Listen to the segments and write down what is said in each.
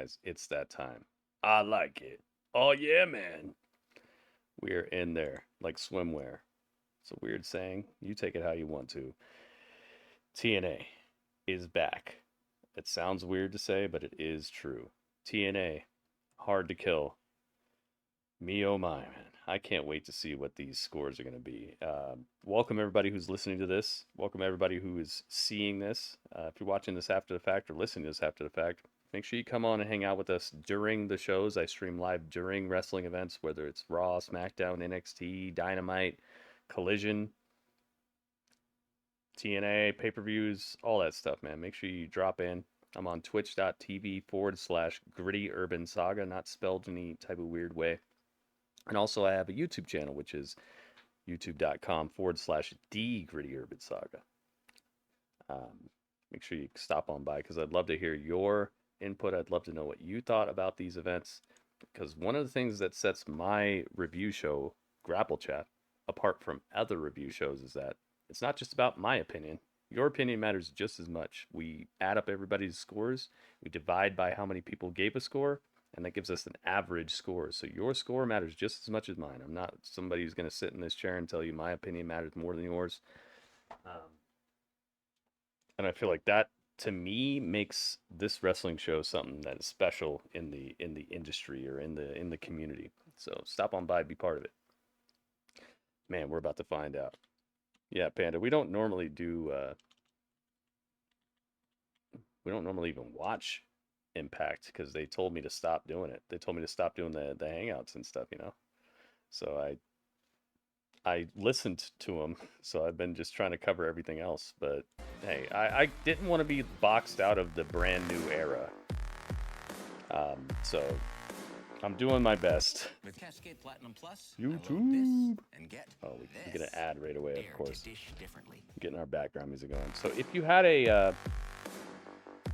guys, it's that time. I like it. Oh, yeah, man. We're in there like swimwear. It's a weird saying. You take it how you want to. TNA is back. It sounds weird to say, but it is true. TNA, hard to kill. Me oh my, man. I can't wait to see what these scores are going to be. Welcome everybody who's listening to this. Welcome everybody who is seeing this. If you're watching this after the fact or listening to this after the fact, make sure you come on and hang out with us during the shows. I stream live during wrestling events, whether it's Raw, SmackDown, NXT, Dynamite, Collision, TNA, pay-per-views, all that stuff, man. Make sure you drop in. I'm on twitch.tv/Gritty Urban Saga, not spelled any type of weird way. And also, I have a YouTube channel, which is youtube.com/The Gritty Urban Saga. Make sure you stop on by because I'd love to hear your input. I'd love to know what you thought about these events. Because one of the things that sets my review show, Grapple Chat, apart from other review shows is that it's not just about my opinion. Your opinion matters just as much. We add up everybody's scores. We divide by how many people gave a score. And that gives us an average score. So your score matters just as much as mine. I'm not somebody who's going to sit in this chair and tell you my opinion matters more than yours. And I feel like that, to me, makes this wrestling show something that is special in the industry or in the community. So stop on by, be part of it. Man, we're about to find out. Yeah, Panda, we don't normally do. We don't normally even watch Impact because they told me to stop doing it. They told me to stop doing the hangouts and stuff, So I listened to them. So I've been just trying to cover everything else. But hey, I didn't want to be boxed out of the brand new era. So I'm doing my best. With Cascade Platinum Plus, YouTube. And get Oh, we get an ad right away, of course. Differently. Getting our background music going. So if you had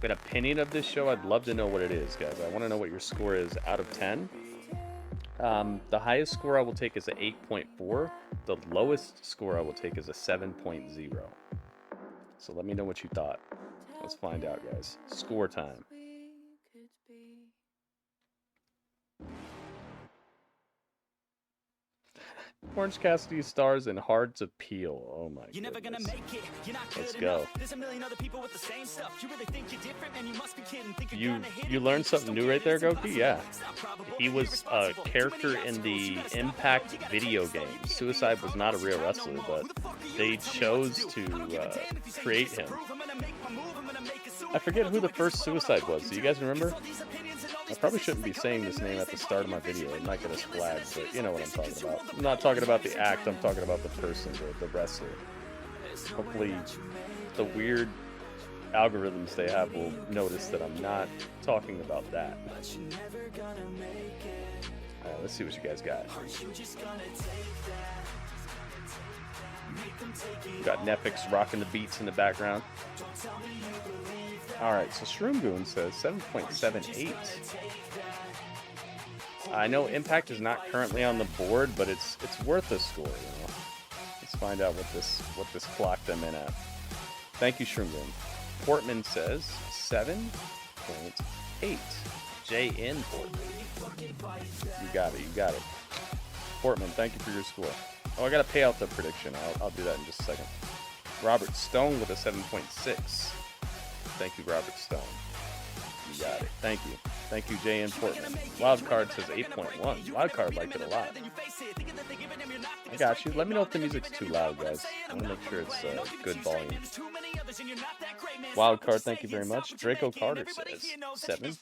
an opinion of this show, I'd love to know what it is, guys. I want to know what your score is out of 10. The highest score I will take is a 8.4. The lowest score I will take is a 7.0. So let me know what you thought. Let's find out, guys. Score time. Orange Cassidy stars in Hard to Peel. Oh my You're never goodness. gonna make it. You're not good Let's enough. go. There's a million other people with the same stuff. You really think you're different, and you must be kidding. Think you're You gonna hit you it. learned Just something don't new right get there, it. It's Goku? Yeah. impossible. It's not probable. He was a Irresponsible. Too character many in obstacles. the You gotta stay Impact focused. You gotta video take game. slow. Suicide was not a real wrestler, but they chose to create him. I forget who the first Suicide was. Do you guys remember? I probably shouldn't be saying this name at the start of my video. It might get us flagged, but you know what I'm talking about. I'm not talking about the act. I'm talking about the person, the wrestler. Hopefully, the weird algorithms they have will notice that I'm not talking about that. Let's see what you guys got. We got Netflix rocking the beats in the background. Alright, so Shroom Goon says 7.78. I know Impact is not currently on the board, but it's worth a score, Let's find out what this clocked them in at. Thank you, Shroom Goon. Portman says 7.8. J.N. Portman. You got it. Portman, thank you for your score. Oh, I gotta pay out the prediction. I'll do that in just a second. Robert Stone with a 7.6. Thank you, Robert Stone. You got it. Thank you. Thank you, J.N. Portman. Wildcard says 8.1. Wildcard liked it a lot. I got you. Let me know if the music's too loud, guys. I want to make sure it's good volume. Wildcard, thank you very much. Draco Carter says 7.70.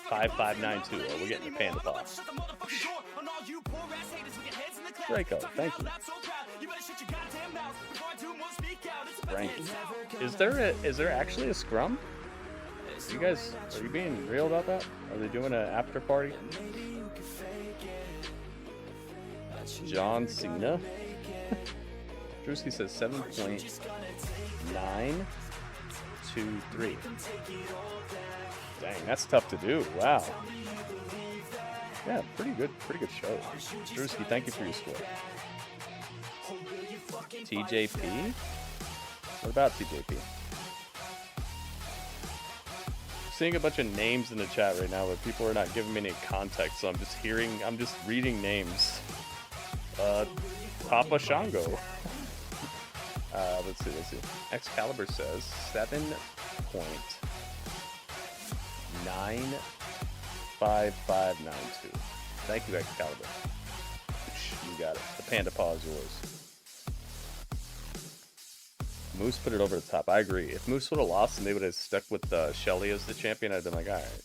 5592. Oh, we're getting the panda pop. Draco, thank you. Frankie. Is there actually a scrum? You guys, are you being real about that? Are they doing an after party? John Cena. Drewski says 7.923. Dang, that's tough to do. Wow. Yeah, pretty good show. Drewski, thank you for your score. TJP? What about TJP? seeing a bunch of names in the chat right now, but people are not giving me any context, so I'm just reading names. Papa Shango. Let's see. Excalibur says 7.95592. Thank you, Excalibur. You got it. The panda paw is yours. Moose put it over the top. I agree. If Moose would have lost and they would have stuck with Shelly as the champion, I'd have been like, all right.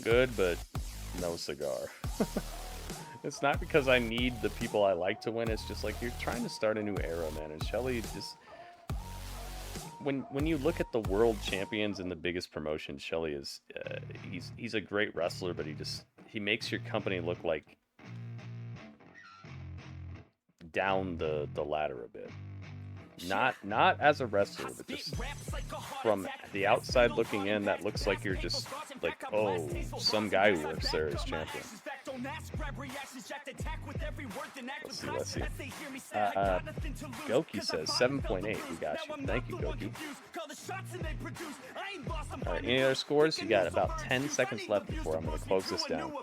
Good, but no cigar. It's not because I need the people I like to win. It's just like you're trying to start a new era, man. And Shelly just... When you look at the world champions in the biggest promotion, Shelly is... he's a great wrestler, but he makes your company look like down the ladder a bit. Not as a wrestler, but just from the outside looking in, that looks like you're just like, oh, some guy who works there is champion. Let's see. Goki says 7.8. We got you. Thank you, Goki. All right, any other scores? You got about 10 seconds left before I'm going to close this down.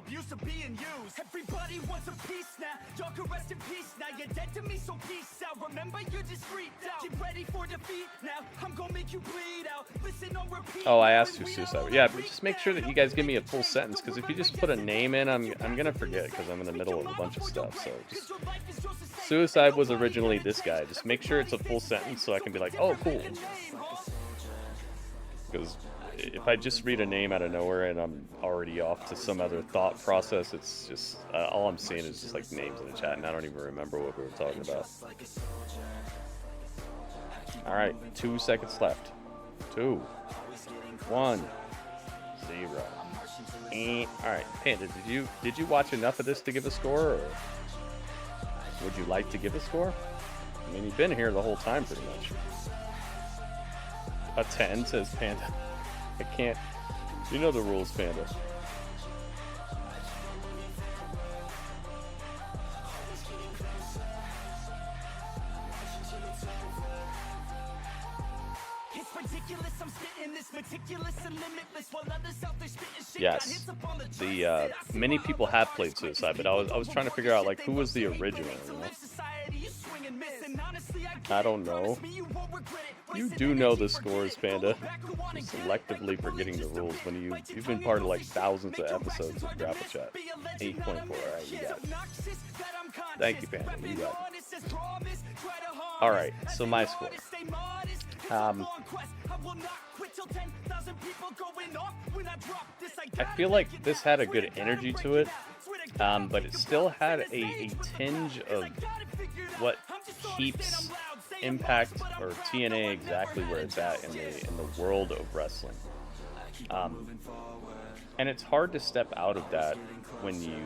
Everybody wants a piece now. Y'all can rest in peace now. You're dead to me, so peace out. Remember, you're discreet out. Get ready for defeat now. I'm gonna make you bleed out. Listen on repeat. Oh, I asked who Suicide. Yeah, but just make sure that you guys give me a full sentence, because if you just put a name in, I'm gonna forget, because I'm in the middle of a bunch of stuff. So just Suicide was originally this guy. Just make sure it's a full sentence so I can be like, oh, cool. Because if I just read a name out of nowhere and I'm already off to some other thought process, it's just all I'm seeing is just like names in the chat, and I don't even remember what we were talking about. All right, 2 seconds left. 2, 1, 0. All right, Panda, did you watch enough of this to give a score, or would you like to give a score? I mean, you've been here the whole time pretty much. A 10, says Panda. I can't. You know the rules, Panda. Yes, the many people have played Suicide, but I was trying to figure out like who was the original. You know? I don't know. You do know the scores, Panda. You're selectively forgetting the rules when you've been part of like thousands of episodes of Grapple Chat. 8.4. All right, you got it. Thank you, Panda. You got it. All right, so my score. I feel like this had a good energy to it, but it still had a tinge of what keeps Impact or TNA exactly where it's at in the world of wrestling. And it's hard to step out of that when you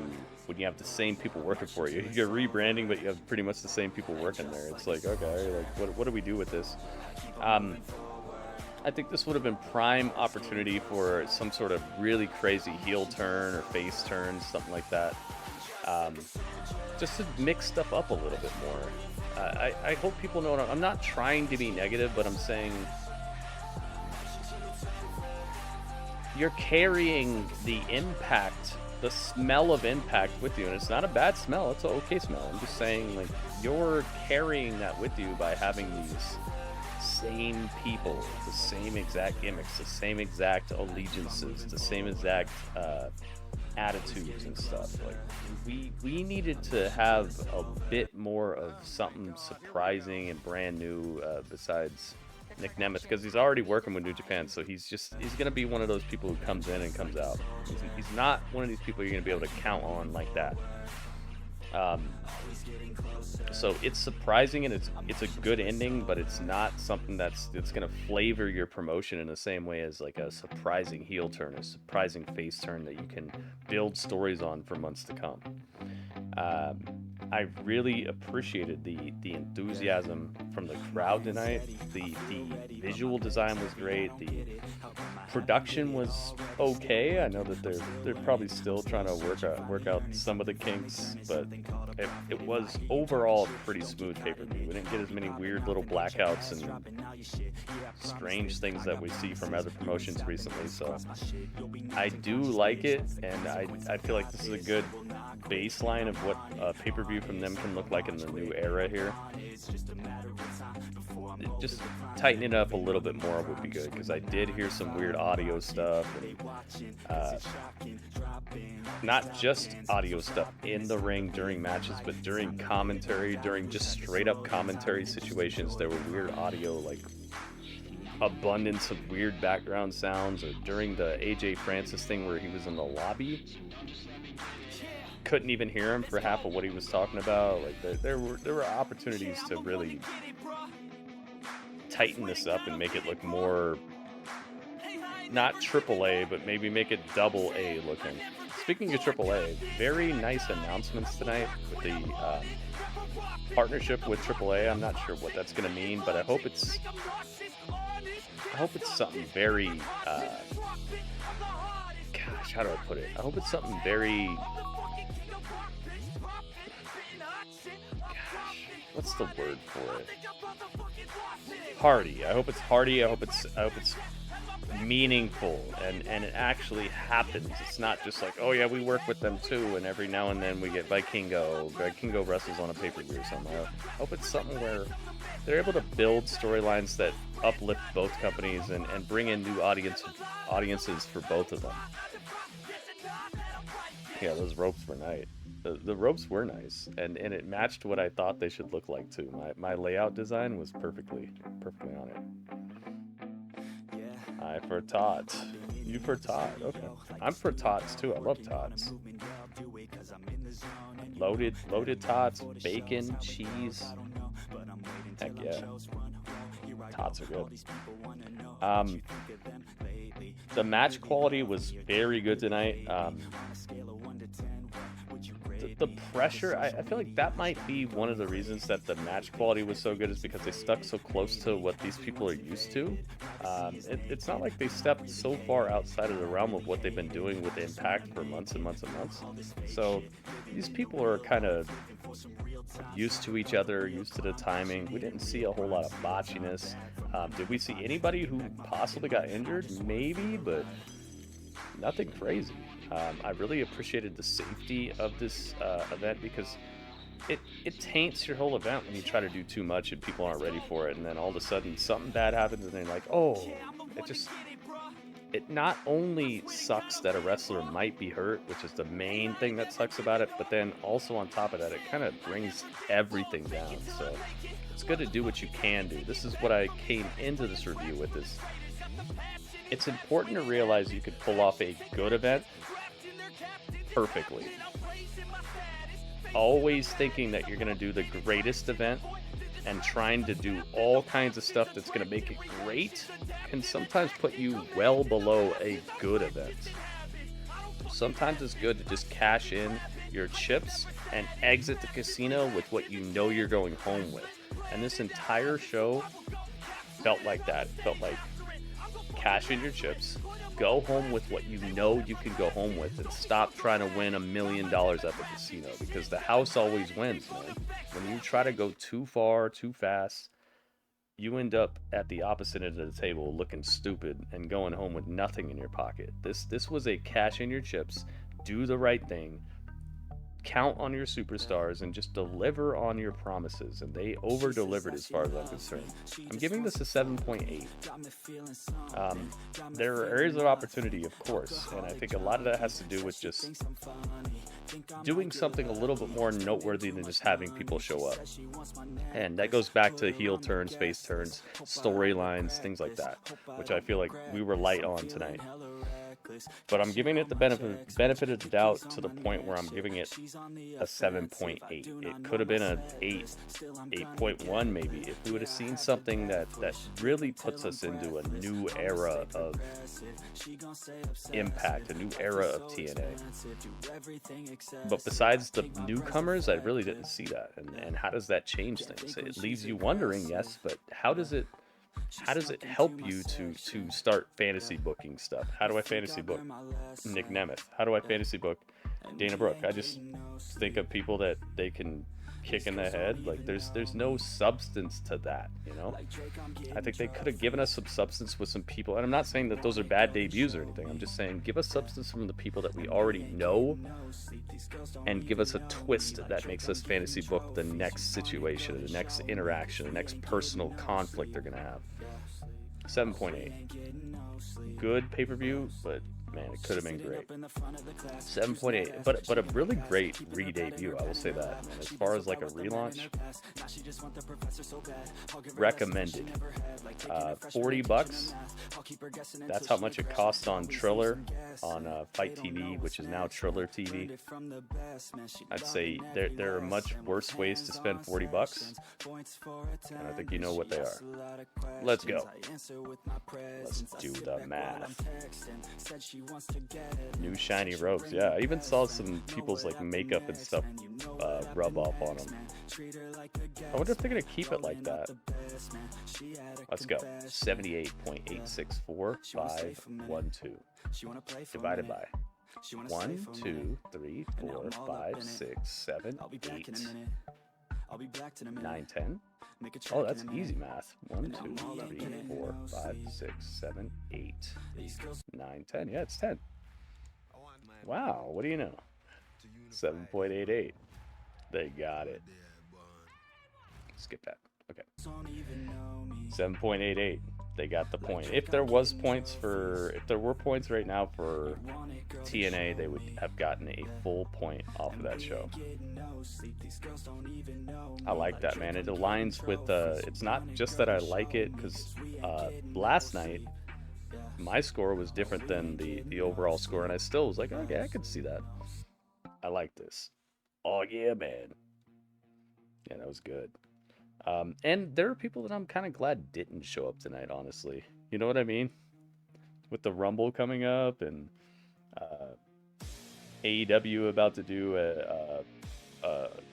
have the same people working for you. You're rebranding, but you have pretty much the same people working there. It's like, okay, like what do we do with this? I think this would have been prime opportunity for some sort of really crazy heel turn or face turn, something like that. Just to mix stuff up a little bit more. I hope people know I'm not trying to be negative, but I'm saying you're carrying the impact, the smell of Impact with you, and it's not a bad smell, it's an okay smell. I'm just saying, like, you're carrying that with you by having these same people, the same exact gimmicks, the same exact allegiances, the same exact attitudes and stuff. Like we needed to have a bit more of something surprising and brand new besides Nick Nemeth, because he's already working with New Japan, so he's gonna be one of those people who comes in and comes out. He's not one of these people you're gonna be able to count on like that. So it's surprising, and it's a good ending, but it's not something that's gonna flavor your promotion in the same way as like a surprising heel turn, a surprising face turn that you can build stories on for months to come. I really appreciated the enthusiasm from the crowd tonight. The visual design was great. production was okay. I know that they're probably still trying to work out some of the kinks, but it was overall a pretty smooth pay-per-view. We didn't get as many weird little blackouts and strange things that we see from other promotions recently, so I do like it, and I feel like this is a good baseline of what a pay-per-view from them can look like in the new era here. Just tighten it up a little bit more would be good, because I did hear some weird audio stuff, and not just audio stuff in the ring during matches, but during commentary, during just straight up commentary situations, there were weird audio, like abundance of weird background sounds, or during the AJ Francis thing where he was in the lobby, couldn't even hear him for half of what he was talking about. Like there were opportunities to really tighten this up and make it look more, not AAA, but maybe make it double A looking. Speaking of AAA, very nice announcements tonight with the partnership with AAA. I'm not sure what that's going to mean, but I hope it's something very gosh, how do I put it? I hope it's something very, what's the word for it? Hardy. I hope it's hardy. I hope it's meaningful, and it actually happens. It's not just like, oh yeah, we work with them too, and every now and then we get Vikingo wrestles on a pay-per-view or something. I hope it's something where they're able to build storylines that uplift both companies and bring in new audiences for both of them. Yeah, those ropes were nice. The ropes were nice, and it matched what I thought they should look like too. My layout design was perfectly on it. I for tots. You for tot. Okay. I'm for tots too. I love tots. Loaded tots, bacon, cheese. Heck yeah. Tots are good. The match quality was very good tonight. The pressure, I feel like that might be one of the reasons that the match quality was so good, is because they stuck so close to what these people are used to. It's not like they stepped so far outside of the realm of what they've been doing with Impact for months and months and months. So these people are kind of used to each other, used to the timing. We didn't see a whole lot of botchiness. Did we see anybody who possibly got injured? Maybe, but nothing crazy. I really appreciated the safety of this event, because it taints your whole event when you try to do too much and people aren't ready for it, and then all of a sudden something bad happens and they're like, oh, it not only sucks that a wrestler might be hurt, which is the main thing that sucks about it, but then also on top of that, it kind of brings everything down. So it's good to do what you can do. This is what I came into this review with, is it's important to realize you could pull off a good event perfectly. Always thinking that you're going to do the greatest event and trying to do all kinds of stuff that's going to make it great can sometimes put you well below a good event. Sometimes it's good to just cash in your chips and exit the casino with what you know you're going home with. And this entire show felt like that. It felt like cash in your chips, go home with what you know you can go home with, and stop trying to win $1 million at the casino, because the house always wins, man. When you try to go too far, too fast, you end up at the opposite end of the table looking stupid and going home with nothing in your pocket. This was a cash in your chips, do the right thing, count on your superstars, and just deliver on your promises, and they over-delivered as far as I'm concerned. I'm giving this a 7.8. There are areas of opportunity, of course, and I think a lot of that has to do with just doing something a little bit more noteworthy than just having people show up. And that goes back to heel turns, face turns, storylines, things like that, which I feel like we were light on tonight. But I'm giving it the benefit of the doubt, to the point where I'm giving it a 7.8. It could have been an 8.1 maybe, if we would have seen something that really puts us into a new era of Impact, a new era of TNA. But besides the newcomers, I really didn't see that. And how does that change things? It leaves you wondering, yes, but how does it how does it help you to start fantasy booking stuff? How do I fantasy book Nick Nemeth? How do I fantasy book Dana Brooke? I just think of people that they can kick in the head. Like there's no substance to that, you know. I think they could have given us some substance with some people, and I'm not saying that those are bad debuts or anything. I'm just saying give us substance from the people that we already know, and give us a twist that makes us fantasy book the next situation, the next interaction, the next personal conflict they're gonna have. 7.8, good pay-per-view, but man, it could have been great. 7.8, but a really great re-debut, I will say that, man. As far as like a relaunch, recommended. $40, that's how much it cost on Triller, on Fight TV, which is now Triller TV. I'd say there are much worse ways to spend $40, and I think you know what they are. Let's go. Let's do the math. New shiny robes. Yeah, I even saw some people's like makeup and stuff rub off on them. I wonder if they're gonna keep it like that. Let's go. 78.864512 divided by 1, 2, 3, 4, 5, 6, 7, 8, 9, 10. Oh, that's easy math. 1, 2, 3, 4, 5, 6, 7, 8, 9, 10. Yeah, it's 10. Wow, what do you know? 7.88. They got it. Skip that. Okay. 7.88. They got the point. If there were points right now for TNA, they would have gotten a full point off of that show. I like that, man. It aligns with it's not just that I like it, because last night my score was different than the overall score, and I still was like, okay, I could see that. I like this. Oh yeah, man. Yeah, that was good. And there are people that I'm kind of glad didn't show up tonight, honestly. You know what I mean? With the Rumble coming up, and AEW about to do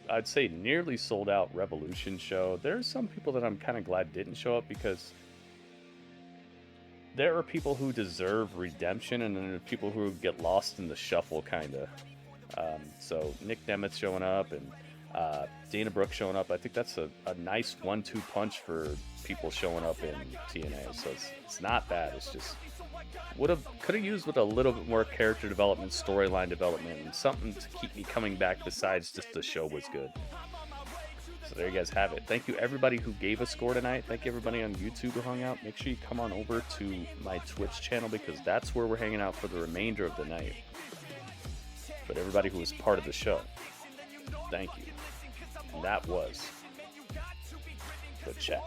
I'd say nearly sold out Revolution show. There's some people that I'm kind of glad didn't show up, because there are people who deserve redemption, and then there are people who get lost in the shuffle, kind of. So Nick Nemeth showing up, and Dana Brooke showing up. I think that's a nice 1-2 punch for people showing up in TNA. So it's not bad. It's just could have used with a little bit more character development, storyline development, and something to keep me coming back besides just the show was good. So there you guys have it. Thank you everybody who gave a score tonight. Thank you everybody on YouTube who hung out. Make sure you come on over to my Twitch channel, because that's where we're hanging out for the remainder of the night. But everybody who was part of the show, thank you. And that was the chat.